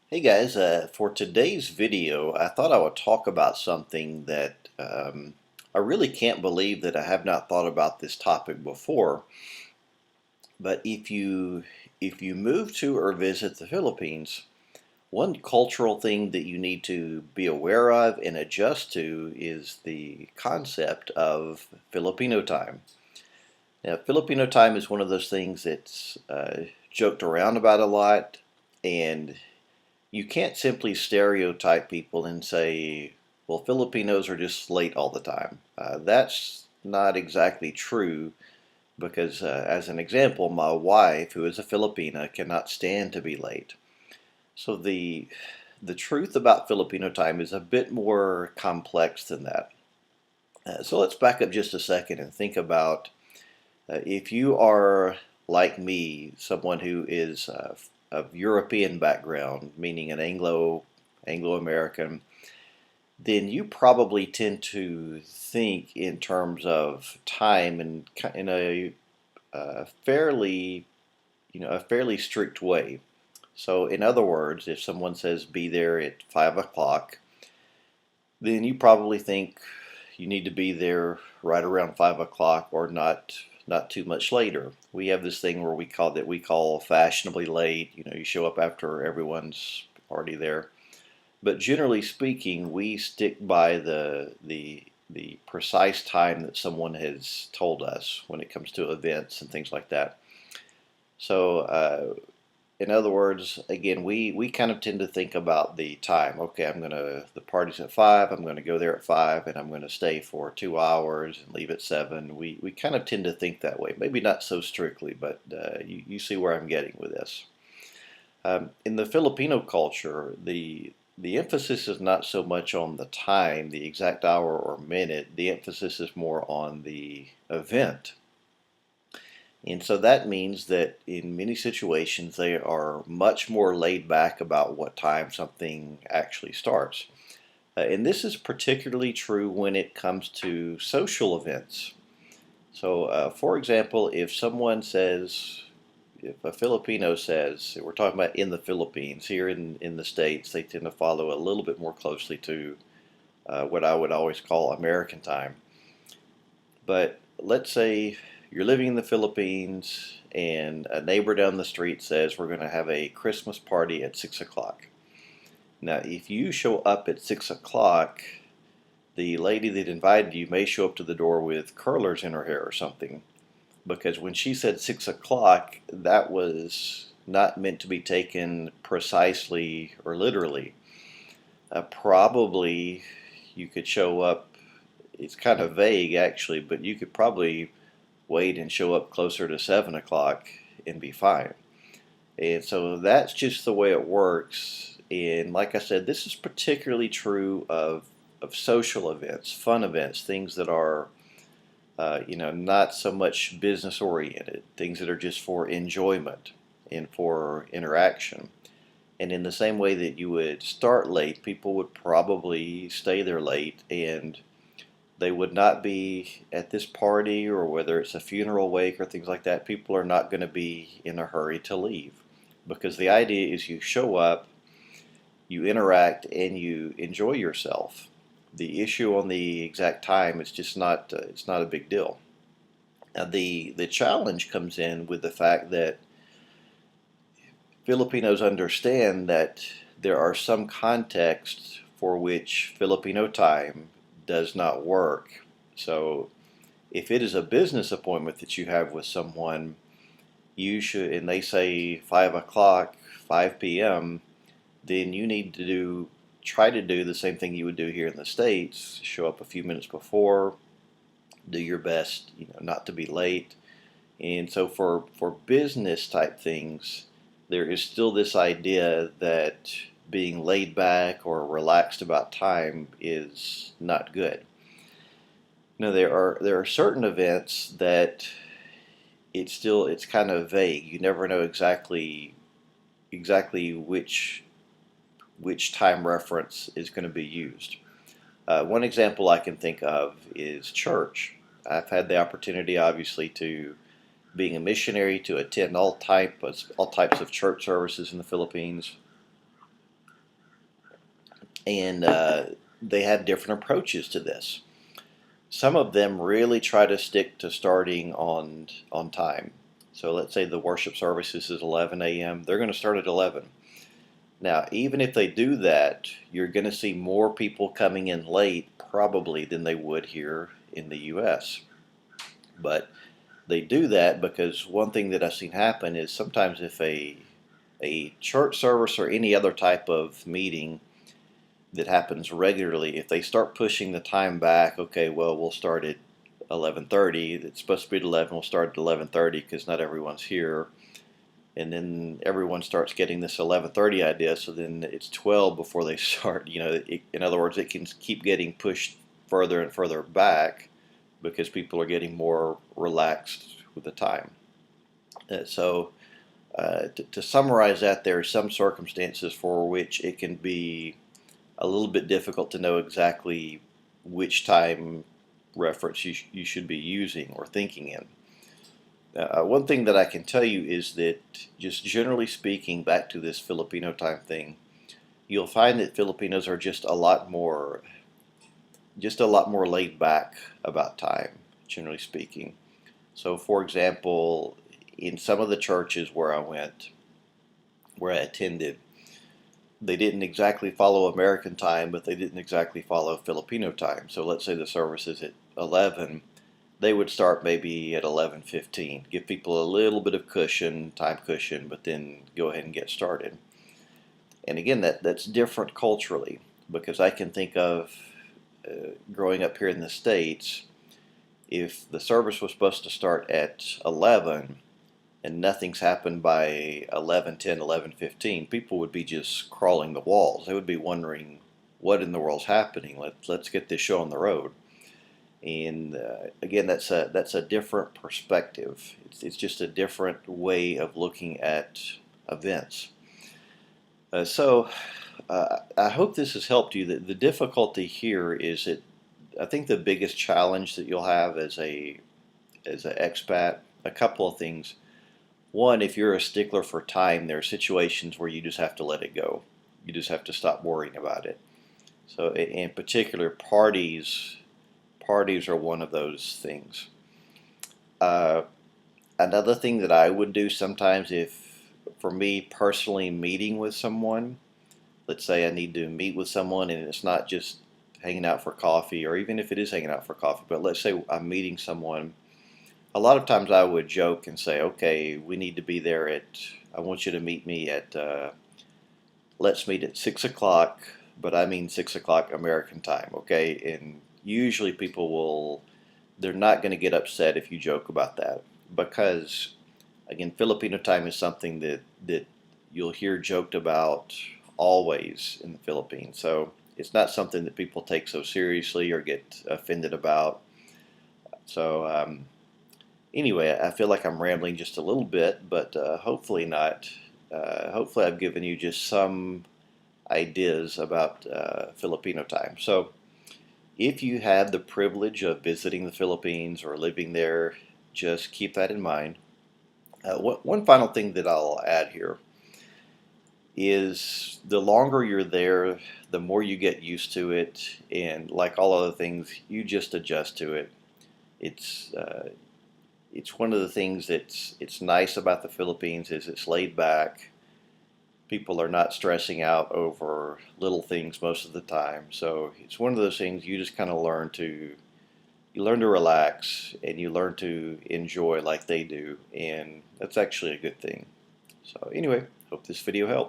Hey guys, for today's video, I thought I would talk about something that I really can't believe that I have not thought about this topic before. But if you move to or visit the Philippines, one cultural thing that you need to be aware of and adjust to is the concept of Filipino time. Now, Filipino time is one of those things that's joked around about a lot, and you can't simply stereotype people and say, well, Filipinos are just late all the time. That's not exactly true because, as an example, my wife, who is a Filipina, cannot stand to be late. So the truth about Filipino time is a bit more complex than that. So let's back up just a second and think about if you are like me, someone who is of European background, meaning an Anglo-American, then you probably tend to think in terms of time and in a fairly, a fairly strict way. So, in other words, if someone says be there at 5 o'clock, then you probably think you need to be there right around 5 o'clock or not too much later. We have this thing where we call fashionably late. You show up after everyone's already there. But generally speaking, we stick by the precise time that someone has told us when it comes to events and things like that. So in other words, again, we kind of tend to think about the time. Okay, the party's at 5, I'm gonna go there at 5, and I'm gonna stay for 2 hours and leave at 7. We kind of tend to think that way. Maybe not so strictly, but you see where I'm getting with this. In the Filipino culture, the emphasis is not so much on the time, the exact hour or minute. The emphasis is more on the event. And so that means that in many situations they are much more laid back about what time something actually starts. And this is particularly true when it comes to social events. So, for example, if a Filipino says, we're talking about in the Philippines, here in the States, they tend to follow a little bit more closely to what I would always call American time. But let's say you're living in the Philippines and a neighbor down the street says we're going to have a Christmas party at 6 o'clock. Now, if you show up at 6 o'clock, the lady that invited you may show up to the door with curlers in her hair or something. Because when she said 6 o'clock, that was not meant to be taken precisely or literally. Probably you could show up, it's kind of vague actually, but you could probably wait and show up closer to 7 o'clock and be fine. And so that's just the way it works. And like I said, this is particularly true of social events, fun events, things that are, not so much business oriented, things that are just for enjoyment and for interaction. And in the same way that you would start late, people would probably stay there late and they would not be at this party, or whether it's a funeral wake or things like that, people are not going to be in a hurry to leave. Because the idea is you show up, you interact, and you enjoy yourself. The issue on the exact time is just not, it's not a big deal. Now, the challenge comes in with the fact that Filipinos understand that there are some contexts for which Filipino time does not work. So if it is a business appointment that you have with someone, you should, and they say 5 o'clock, 5 p.m., then you need to try to do the same thing you would do here in the States. Show up a few minutes before, do your best, not to be late. And so for business type things, there is still this idea that being laid back or relaxed about time is not good. Now there are certain events that it's kind of vague. You never know exactly which time reference is going to be used. One example I can think of is church. I've had the opportunity, obviously, to being a missionary to attend all types of church services in the Philippines. and they have different approaches to this. Some of them really try to stick to starting on time. So let's say the worship services is 11 a.m. They're going to start at 11. Now, even if they do that, you're going to see more people coming in late probably than they would here in the U.S. But they do that because one thing that I've seen happen is sometimes if a church service or any other type of meeting that happens regularly, if they start pushing the time back, okay, well, we'll start at 11:30. It's supposed to be at 11. We'll start at 11:30 because not everyone's here, and then everyone starts getting this 11:30 idea. So then it's 12 before they start. In other words, it can keep getting pushed further and further back because people are getting more relaxed with the time. To summarize that, there are some circumstances for which it can be a little bit difficult to know exactly which time reference you should be using or thinking in. One thing that I can tell you is that, just generally speaking, back to this Filipino time thing, you'll find that Filipinos are just a lot more laid back about time, generally speaking. So, for example, in some of the churches where I attended, they didn't exactly follow American time, but they didn't exactly follow Filipino time. So let's say the service is at 11, they would start maybe at 11:15, give people a little bit of time cushion, but then go ahead and get started. And again, that's different culturally, because I can think of growing up here in the States, if the service was supposed to start at 11 and nothing's happened by 11:10, 11:15, people would be just crawling the walls. They would be wondering what in the world's happening. Let's get this show on the road. And again, that's a different perspective. It's just a different way of looking at events. I hope this has helped you. The difficulty here is that I think the biggest challenge that you'll have as an expat, a couple of things. One, if you're a stickler for time, there are situations where you just have to let it go. You just have to stop worrying about it. So in particular, parties are one of those things. Uh, Another thing that I would do sometimes, if for me personally meeting with someone, let's say I need to meet with someone and it's not just hanging out for coffee, or even if it is hanging out for coffee, but let's say I'm meeting someone, a lot of times I would joke and say, okay, we need to be there I want you to meet me let's meet at 6 o'clock, but I mean 6 o'clock American time, okay? And usually they're not going to get upset if you joke about that, because, again, Filipino time is something that you'll hear joked about always in the Philippines. So it's not something that people take so seriously or get offended about. So anyway, I feel like I'm rambling just a little bit, but hopefully not. Hopefully I've given you just some ideas about Filipino time. So if you have the privilege of visiting the Philippines or living there, just keep that in mind. One final thing that I'll add here is, the longer you're there, the more you get used to it, and like all other things, you just adjust to it. It's one of the things it's nice about the Philippines is it's laid back. People are not stressing out over little things most of the time. So it's one of those things you just kind of learn to relax, and you learn to enjoy like they do, and that's actually a good thing. So anyway, hope this video helps.